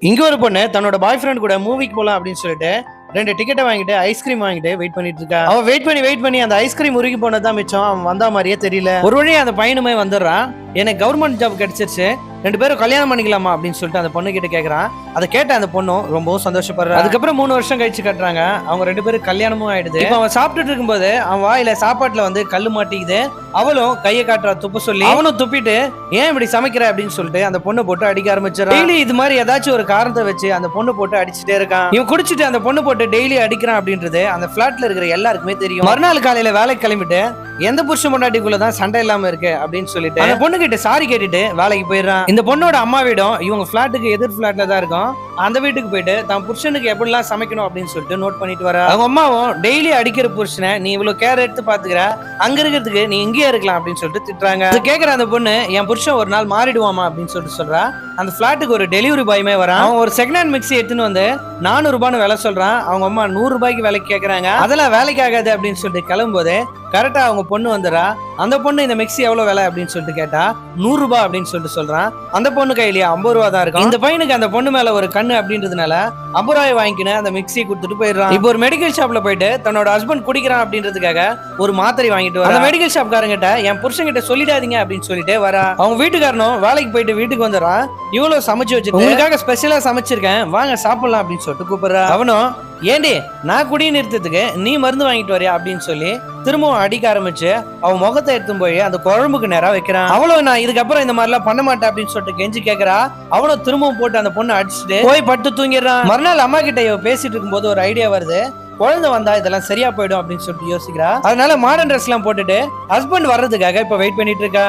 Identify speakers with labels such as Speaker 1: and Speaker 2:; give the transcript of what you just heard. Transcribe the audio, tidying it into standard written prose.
Speaker 1: இங்க ஒரு பொண்ணு தன்னோட பாய் ஃப்ரெண்ட் கூட மூவிக்கு போலாம் அப்படின்னு சொல்லிட்டு 2 டிக்கெட்டை வாங்கிட்டு ஐஸ்கிரீம் வாங்கிட்டு வெயிட் பண்ணிட்டு இருக்கா. அவன் வெயிட் பண்ணி அந்த ஐஸ்கிரீம் உருகி போனதான் மிச்சம். அவன் வந்தா மாதிரியே தெரியல. ஒரு வழியா அந்த பையனுமே வந்துடுறான். எனக்கு கவர்மெண்ட் ஜாப் கிடைச்சிருச்சு, 2 பேரும் கல்யாணம் பண்ணிக்கலாமா அப்படின்னு சொல்லிட்டு அந்த பொண்ணு கிட்ட கேட்கறான். அதை கேட்ட அந்த பொண்ணும் ரொம்பவும் சந்தோஷப்படுறா. அதுக்கப்புறம் 3 வருஷம் கழிச்சு கட்டுறாங்க. அவங்க 2 பேரும் கல்யாணமும் ஆயிடுது. இப்போ அவன் சாப்பிட்டுட்டு இருக்கும்போது அவன் வாயில சாப்பாட்டுல வந்து கல்லு மாட்டிக்குது. அவளும் கையை காட்டுறா துப்ப சொல்லி. அவனும் துப்பிட்டு ஏன் இப்படி சமைக்கிற அப்படின்னு சொல்லிட்டு அந்த பொண்ணு போட்டு அடிக்க ஆரம்பிச்சிடறான். டெய்லி இது மாதிரி ஏதாச்சும் ஒரு காரணத்தை வச்சு அந்த பொண்ணு போட்டு அடிச்சுட்டே இருக்கான். இவன் குடிச்சிட்டு அந்த பொண்ணு போட்டு டெய்லி அடிக்கிறான் அப்படின்றது அந்த பிளாட்ல இருக்கிற எல்லாருக்குமே தெரியும். மறுநாள் காலையில வேலைக்கு கிளம்பிட்டு எந்த புருஷன் பொண்டாட்டிக்குள்ளதான் சண்டை இல்லாம இருக்கு அப்படின்னு சொல்லிட்டு அந்த பொண்ணு கிட்ட சாரி கேட்டுட்டு வேலைக்கு போயிடுறான். இந்த பொண்ணோட அம்மா வீடும் இவங்க பிளாட்டுக்கு எதிர் பிளாட்ல தான் இருக்கும். அந்த வீட்டுக்கு போயிட்டு தான் புருஷனுக்கு எப்படிலாம் சமைக்கணும் அப்படின்னு சொல்லிட்டு நோட் பண்ணிட்டு வர. அவங்க அம்மாவும் டெய்லி அடிக்கிற புருஷனை நீ இவ்வளவு கேர் எடுத்து பாத்துக்கிற, அங்க இருக்கிறதுக்கு நீ இங்கேயே இருக்கலாம் அப்படின்னு சொல்லிட்டு திட்டுறாங்க. அது கேட்கிற அந்த பொண்ணு என் புருஷன் ஒரு நாள் மாறிடுவாமா அப்படின்னு சொல்லிட்டு சொல்றா. அந்த பிளாட்டுக்கு ஒரு டெலிவரி பாயுமே வரான். அவன் ஒரு செகண்ட் ஹேண்ட் மிக்ஸி எடுத்துன்னு வந்து 400 ரூபான்னு விலை சொல்றான். அவங்க அம்மா 100 ரூபாய்க்கு வேலைக்கு கேட்கறாங்க. அதெல்லாம் வேலைக்கு ஆகாது அப்படின்னு சொல்லிட்டு கிளம்பும் போது கரெக்டா அவங்க பொண்ணு வந்துடா. அந்த பொண்ணு இந்த மிக்ஸி எவ்வளவு விலை அப்படின்னு சொல்லிட்டு கேட்டா 100 ரூபாய் அப்படின்னு சொல்லிட்டு சொல்றான். அந்த பொண்ணு கையிலேயே 50 ரூபா தான் இருக்கும். இந்த பையனுக்கு அந்த பொண்ணு மேல ஒரு கண்ணு அப்படின்றதுனால 50 ரூபாய் வாங்கிக்கின்னு அந்த மிக்ஸியை கொடுத்துட்டு போயிடுறான். இப்போ ஒரு மெடிக்கல் ஷாப்ல போயிட்டு தன்னோட ஹஸ்பண்ட் குடிக்கிறான் அப்படின்றதுக்காக ஒரு மாத்திரை வாங்கிட்டு வர. அந்த மெடிக்கல் ஷாப் காரங்கிட்ட என் புருஷன் கிட்ட சொல்லிடாதீங்க அப்படின்னு சொல்லிட்டு வரா. அவங்க வீட்டுக்காரனும் வேலைக்கு போயிட்டு வீட்டுக்கு வந்துடுறான். இவ்வளவு சமைச்சு வச்சு உங்களுக்காக ஸ்பெஷலா சமைச்சிருக்கேன், வாங்க சாப்பிடலாம் அப்படின்னு சொல்லிட்டு கூப்பிடுறா. அவனும் ஏண்டி நான் குடியை நிறுத்தத்துக்கு நீ மருந்து வாங்கிட்டு வரியா அப்படின்னு சொல்லி திரும்பவும் அடிக்க ஆரம்பிச்சு அவன் முகத்தை எடுத்து போய் அந்த குழம்புக்கு நேரா வைக்கிறான். அவளும் நான் இதுக்கப்புறம் இந்த மாதிரி எல்லாம் பண்ண மாட்டேன் அப்படின்னு சொல்லிட்டு கெஞ்சி கேட்கறா. அவனும் திரும்பவும் போட்டு அந்த பொண்ணு அடிச்சுட்டு போய் பட்டு தூங்கிடுறான். மறுநாள் அம்மா கிட்ட பேசிட்டு இருக்கும்போது ஒரு ஐடியா வருது. குழந்தை வந்தா இதெல்லாம் சரியா போயிடும் அப்படின்னு சொல்லிட்டு யோசிக்கிறா. அதனால மாடர்ன் ட்ரெஸ் எல்லாம் போட்டுட்டு ஹஸ்பண்ட் வர்றதுக்காக இப்ப வெயிட் பண்ணிட்டு இருக்கா.